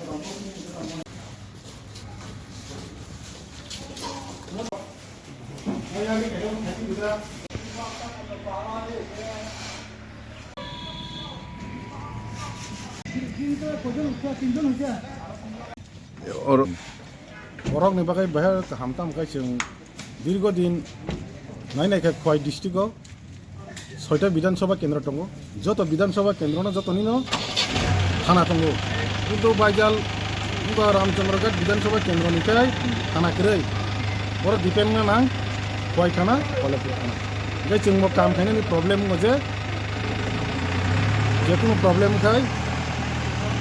Orang ni pakai bahar hamtam kai sing দীর্ঘদিন নাইনাইখা খোয়াই ডিস্ট্রিক্টও 6টা বিধানসভা কেন্দ্র দङ যত বিধানসভা কেন্দ্র যত নিনো থানা দङ কিন্তু বাইজাল রামচন্দ্রঘাট বিধানসভা কেন্দ্রনিफ्राय থানা কरै বড় ডিপেন্ড না খোয়াই থানা কলেপুর থানা যে जोंबो काम खायनायनि प्रब्लेम जे जेकुनु प्रब्लेम खाय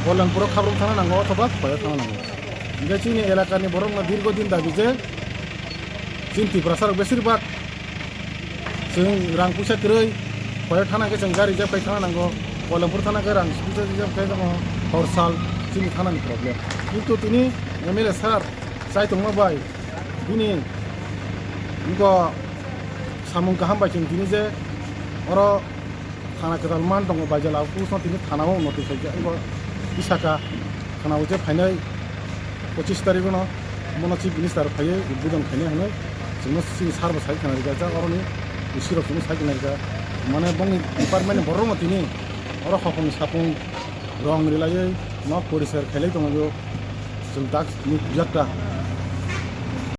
कल्याणपुराव खाब्रम थाना नांगौ अथवा खवायाव थाना नांगौ ओमफ्राय जोंनि एलाकानि बर'ना दीर्घदिन दाबि जे चिन्ति प्रसार बेसिरभाग जों रां फैसा करै खवायाव थानायखौ जों गारि जेफाय थाना नांगौ कल्याणपुर थानायखौ रां फैसा जेफाय दङ हरसाल जोंनि थानानि प्रब्लेम किन्तु दिनै एमएलए सार जाय दंबाय दिनै इनखौ सामुं गाहामबाय जों दिनै जे अर थाना गोदान मान दङ बायजालाव कुसनाव दिनै थानाव उन्नति खायजा बिशाखा थानाव जे फायनाय 25 तारिख उनाव मना चिफ मिनिस्टार फायो उद्बोधन खायनो हानो जोंनो सिनि सारबो साइ खानाय जा अरनि बिसिरक जों साइ खानाय जा माने बंनि डिपार्टमेन्ट बर'मा दिनै अर खखनि सापुं रं रिलायै न परिसर खायलाय दङ जों दाक नि बिजाता